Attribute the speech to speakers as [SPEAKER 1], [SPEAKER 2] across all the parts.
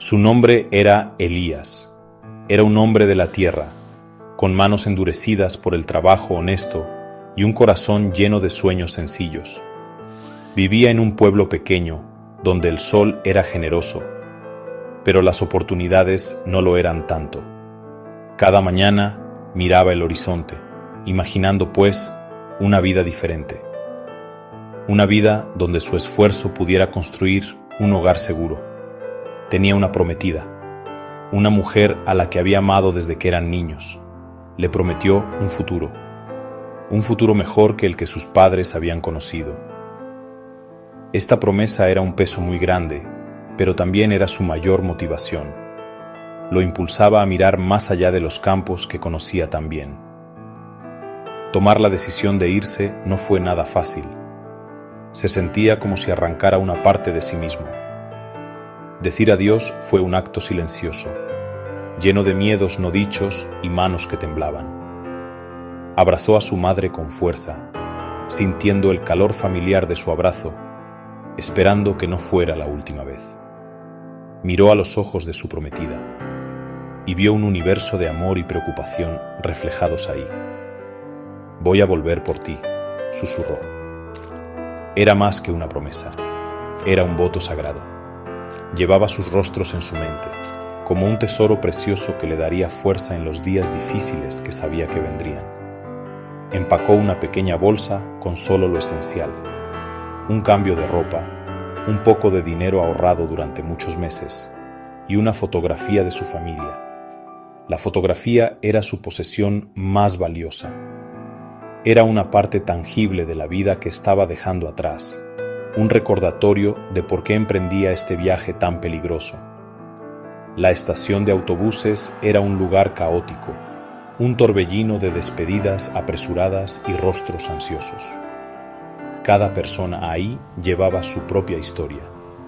[SPEAKER 1] Su nombre era Elías. Era un hombre de la tierra, con manos endurecidas por el trabajo honesto y un corazón lleno de sueños sencillos. Vivía en un pueblo pequeño, donde el sol era generoso, pero las oportunidades no lo eran tanto. Cada mañana miraba el horizonte, imaginando pues una vida diferente. Una vida donde su esfuerzo pudiera construir un hogar seguro. Tenía una prometida, una mujer a la que había amado desde que eran niños. Le prometió un futuro mejor que el que sus padres habían conocido. Esta promesa era un peso muy grande, pero también era su mayor motivación. Lo impulsaba a mirar más allá de los campos que conocía tan bien. Tomar la decisión de irse no fue nada fácil. Se sentía como si arrancara una parte de sí mismo. Decir adiós fue un acto silencioso, lleno de miedos no dichos y manos que temblaban. Abrazó a su madre con fuerza, sintiendo el calor familiar de su abrazo, esperando que no fuera la última vez. Miró a los ojos de su prometida y vio un universo de amor y preocupación reflejados ahí. «Voy a volver por ti», susurró. Era más que una promesa, era un voto sagrado. Llevaba sus rostros en su mente, como un tesoro precioso que le daría fuerza en los días difíciles que sabía que vendrían. Empacó una pequeña bolsa con solo lo esencial: un cambio de ropa, un poco de dinero ahorrado durante muchos meses y una fotografía de su familia. La fotografía era su posesión más valiosa. Era una parte tangible de la vida que estaba dejando atrás, un recordatorio de por qué emprendía este viaje tan peligroso. La estación de autobuses era un lugar caótico, un torbellino de despedidas apresuradas y rostros ansiosos. Cada persona ahí llevaba su propia historia,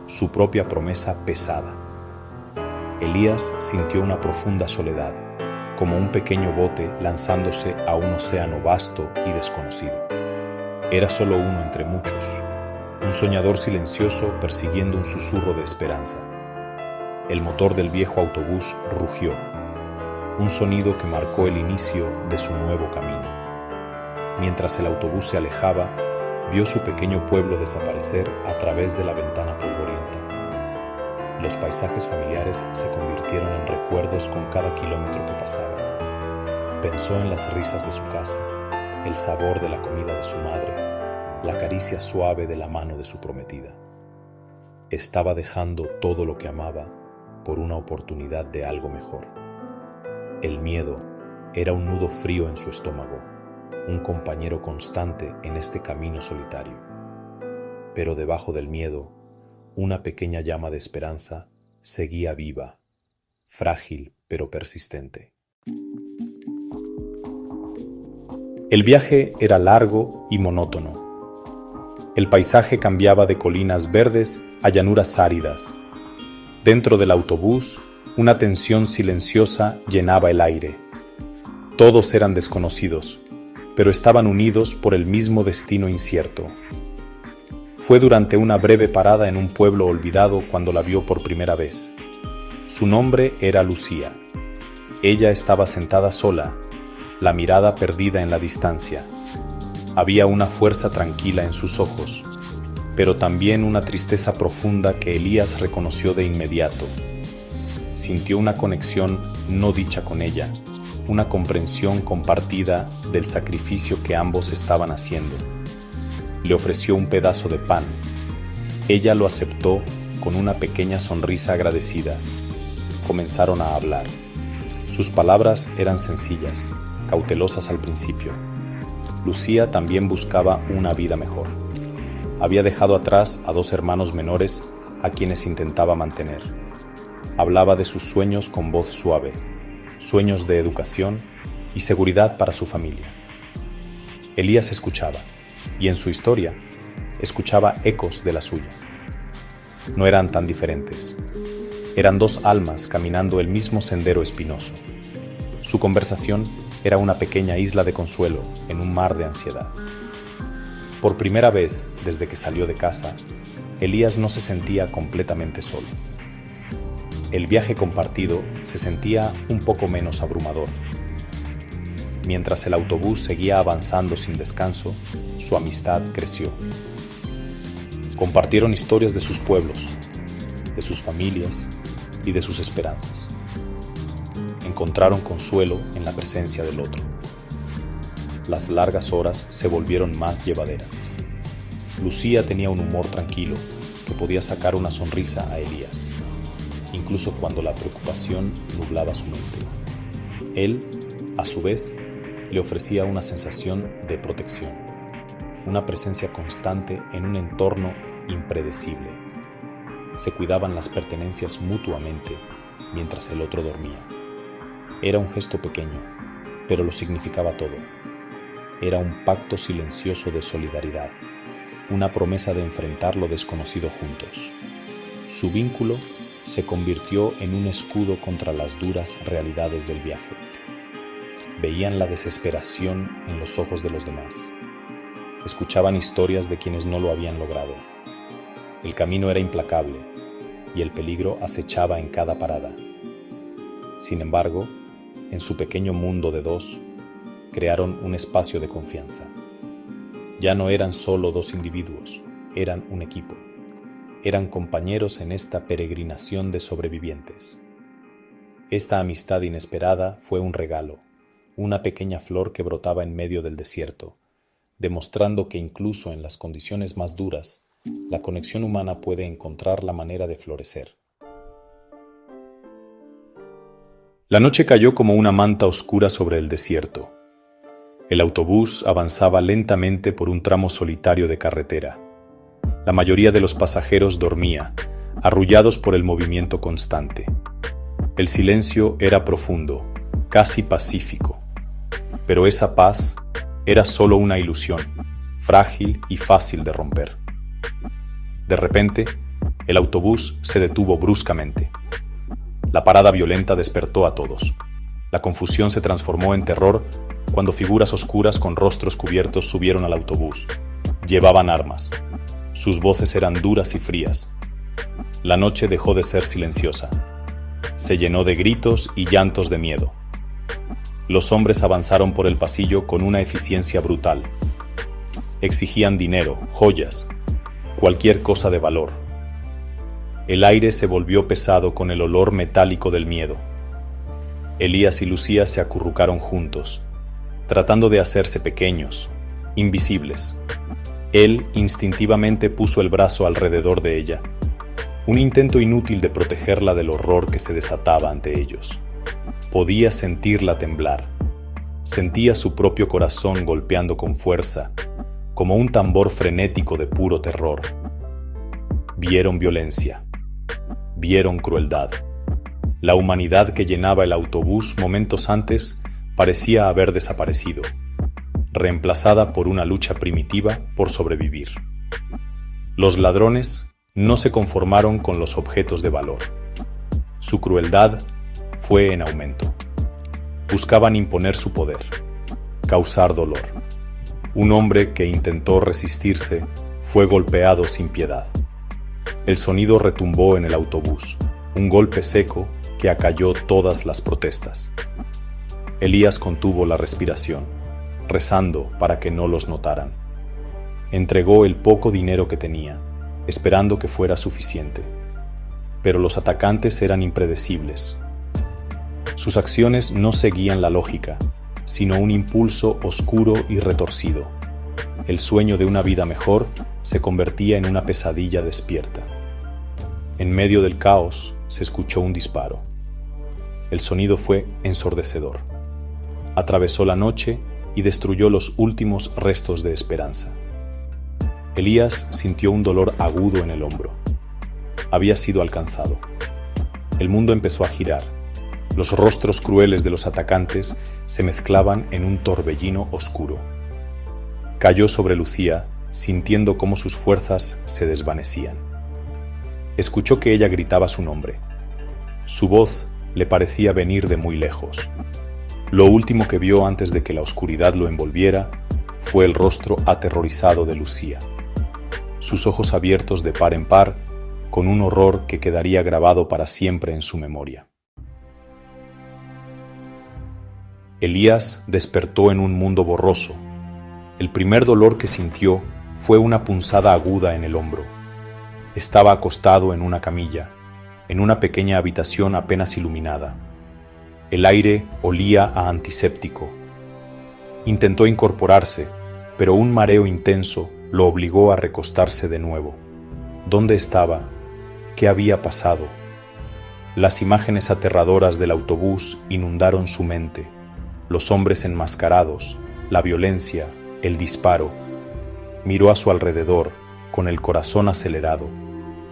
[SPEAKER 1] su propia promesa pesada. Elías sintió una profunda soledad, como un pequeño bote lanzándose a un océano vasto y desconocido. Era solo uno entre muchos, un soñador silencioso persiguiendo un susurro de esperanza. El motor del viejo autobús rugió, un sonido que marcó el inicio de su nuevo camino. Mientras el autobús se alejaba, vio su pequeño pueblo desaparecer a través de la ventana polvorienta. Los paisajes familiares se convirtieron en recuerdos con cada kilómetro que pasaba. Pensó en las risas de su casa, el sabor de la comida de su madre, la caricia suave de la mano de su prometida. Estaba dejando todo lo que amaba por una oportunidad de algo mejor. El miedo era un nudo frío en su estómago, un compañero constante en este camino solitario. Pero debajo del miedo, una pequeña llama de esperanza seguía viva, frágil pero persistente. El viaje era largo y monótono. El paisaje cambiaba de colinas verdes a llanuras áridas. Dentro del autobús, una tensión silenciosa llenaba el aire. Todos eran desconocidos, pero estaban unidos por el mismo destino incierto. Fue durante una breve parada en un pueblo olvidado cuando la vio por primera vez. Su nombre era Lucía. Ella estaba sentada sola, la mirada perdida en la distancia. Había una fuerza tranquila en sus ojos, pero también una tristeza profunda que Elías reconoció de inmediato. Sintió una conexión no dicha con ella, una comprensión compartida del sacrificio que ambos estaban haciendo. Le ofreció un pedazo de pan. Ella lo aceptó con una pequeña sonrisa agradecida. Comenzaron a hablar. Sus palabras eran sencillas, cautelosas al principio. Lucía también buscaba una vida mejor. Había dejado atrás a 2 hermanos menores a quienes intentaba mantener. Hablaba de sus sueños con voz suave, sueños de educación y seguridad para su familia. Elías escuchaba, y en su historia, escuchaba ecos de la suya. No eran tan diferentes. Eran 2 almas caminando el mismo sendero espinoso. Su conversación era una pequeña isla de consuelo en un mar de ansiedad. Por primera vez desde que salió de casa, Elías no se sentía completamente solo. El viaje compartido se sentía un poco menos abrumador. Mientras el autobús seguía avanzando sin descanso, su amistad creció. Compartieron historias de sus pueblos, de sus familias y de sus esperanzas. Encontraron consuelo en la presencia del otro. Las largas horas se volvieron más llevaderas. Lucía tenía un humor tranquilo que podía sacar una sonrisa a Elías, incluso cuando la preocupación nublaba su mente. Él, a su vez, le ofrecía una sensación de protección, una presencia constante en un entorno impredecible. Se cuidaban las pertenencias mutuamente mientras el otro dormía. Era un gesto pequeño, pero lo significaba todo. Era un pacto silencioso de solidaridad, una promesa de enfrentar lo desconocido juntos. Su vínculo se convirtió en un escudo contra las duras realidades del viaje. Veían la desesperación en los ojos de los demás. Escuchaban historias de quienes no lo habían logrado. El camino era implacable y el peligro acechaba en cada parada. Sin embargo, en su pequeño mundo de dos, crearon un espacio de confianza. Ya no eran solo dos individuos, eran un equipo. Eran compañeros en esta peregrinación de sobrevivientes. Esta amistad inesperada fue un regalo, una pequeña flor que brotaba en medio del desierto, demostrando que incluso en las condiciones más duras, la conexión humana puede encontrar la manera de florecer. La noche cayó como una manta oscura sobre el desierto. El autobús avanzaba lentamente por un tramo solitario de carretera. La mayoría de los pasajeros dormía, arrullados por el movimiento constante. El silencio era profundo, casi pacífico. Pero esa paz era solo una ilusión, frágil y fácil de romper. De repente, el autobús se detuvo bruscamente. La parada violenta despertó a todos. La confusión se transformó en terror cuando figuras oscuras con rostros cubiertos subieron al autobús. Llevaban armas. Sus voces eran duras y frías. La noche dejó de ser silenciosa. Se llenó de gritos y llantos de miedo. Los hombres avanzaron por el pasillo con una eficiencia brutal. Exigían dinero, joyas, cualquier cosa de valor. El aire se volvió pesado con el olor metálico del miedo. Elías y Lucía se acurrucaron juntos, tratando de hacerse pequeños, invisibles. Él instintivamente puso el brazo alrededor de ella, un intento inútil de protegerla del horror que se desataba ante ellos. Podía sentirla temblar. Sentía su propio corazón golpeando con fuerza, como un tambor frenético de puro terror. Vieron violencia. Vieron crueldad. La humanidad que llenaba el autobús momentos antes parecía haber desaparecido, reemplazada por una lucha primitiva por sobrevivir. Los ladrones no se conformaron con los objetos de valor. Su crueldad fue en aumento. Buscaban imponer su poder, causar dolor. Un hombre que intentó resistirse fue golpeado sin piedad. El sonido retumbó en el autobús, un golpe seco que acalló todas las protestas. Elías contuvo la respiración, rezando para que no los notaran. Entregó el poco dinero que tenía, esperando que fuera suficiente. Pero los atacantes eran impredecibles. Sus acciones no seguían la lógica, sino un impulso oscuro y retorcido. El sueño de una vida mejor se convertía en una pesadilla despierta. En medio del caos se escuchó un disparo. El sonido fue ensordecedor. Atravesó la noche y destruyó los últimos restos de esperanza. Elías sintió un dolor agudo en el hombro. Había sido alcanzado. El mundo empezó a girar. Los rostros crueles de los atacantes se mezclaban en un torbellino oscuro. Cayó sobre Lucía, sintiendo cómo sus fuerzas se desvanecían. Escuchó que ella gritaba su nombre. Su voz le parecía venir de muy lejos. Lo último que vio antes de que la oscuridad lo envolviera fue el rostro aterrorizado de Lucía. Sus ojos abiertos de par en par con un horror que quedaría grabado para siempre en su memoria. Elías despertó en un mundo borroso. El primer dolor que sintió fue una punzada aguda en el hombro. Estaba acostado en una camilla, en una pequeña habitación apenas iluminada. El aire olía a antiséptico. Intentó incorporarse, pero un mareo intenso lo obligó a recostarse de nuevo. ¿Dónde estaba? ¿Qué había pasado? Las imágenes aterradoras del autobús inundaron su mente. Los hombres enmascarados, la violencia, el disparo. Miró a su alrededor, con el corazón acelerado.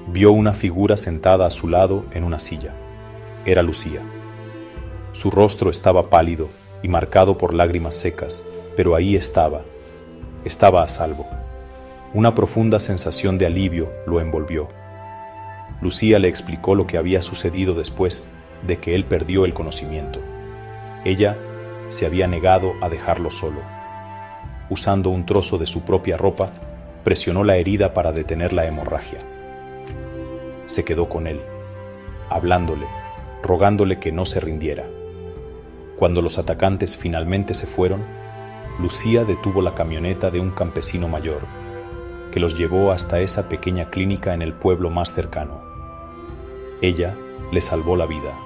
[SPEAKER 1] Vio una figura sentada a su lado en una silla. Era Lucía. Su rostro estaba pálido y marcado por lágrimas secas, pero ahí estaba. Estaba a salvo. Una profunda sensación de alivio lo envolvió. Lucía le explicó lo que había sucedido después de que él perdió el conocimiento. Ella se había negado a dejarlo solo. Usando un trozo de su propia ropa, presionó la herida para detener la hemorragia. Se quedó con él, hablándole, rogándole que no se rindiera. Cuando los atacantes finalmente se fueron, Lucía detuvo la camioneta de un campesino mayor, que los llevó hasta esa pequeña clínica en el pueblo más cercano. Ella le salvó la vida.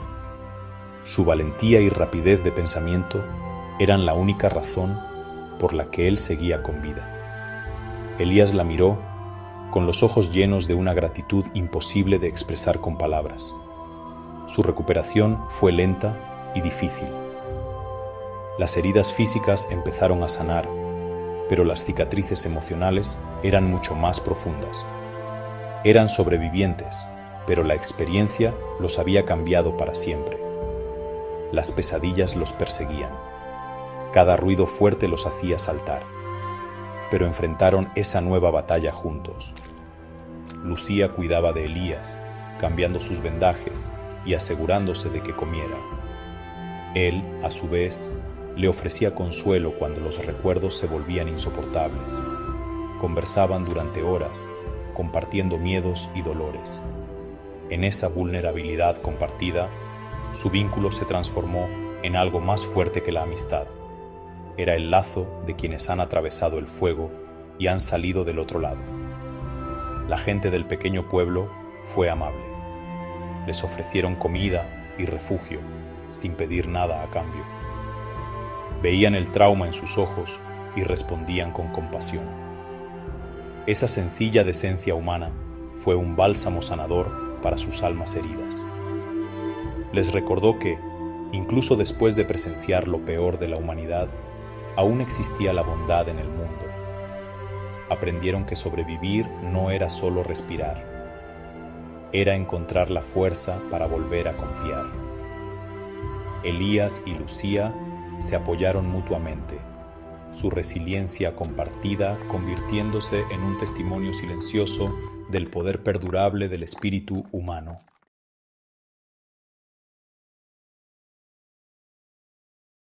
[SPEAKER 1] Su valentía y rapidez de pensamiento eran la única razón por la que él seguía con vida. Elías la miró con los ojos llenos de una gratitud imposible de expresar con palabras. Su recuperación fue lenta y difícil. Las heridas físicas empezaron a sanar, pero las cicatrices emocionales eran mucho más profundas. Eran sobrevivientes, pero la experiencia los había cambiado para siempre. Las pesadillas los perseguían. Cada ruido fuerte los hacía saltar. Pero enfrentaron esa nueva batalla juntos. Lucía cuidaba de Elías, cambiando sus vendajes y asegurándose de que comiera. Él, a su vez, le ofrecía consuelo cuando los recuerdos se volvían insoportables. Conversaban durante horas, compartiendo miedos y dolores. En esa vulnerabilidad compartida, su vínculo se transformó en algo más fuerte que la amistad. Era el lazo de quienes han atravesado el fuego y han salido del otro lado. La gente del pequeño pueblo fue amable. Les ofrecieron comida y refugio, sin pedir nada a cambio. Veían el trauma en sus ojos y respondían con compasión. Esa sencilla decencia humana fue un bálsamo sanador para sus almas heridas. Les recordó que, incluso después de presenciar lo peor de la humanidad, aún existía la bondad en el mundo. Aprendieron que sobrevivir no era solo respirar, era encontrar la fuerza para volver a confiar. Elías y Lucía se apoyaron mutuamente, su resiliencia compartida convirtiéndose en un testimonio silencioso del poder perdurable del espíritu humano.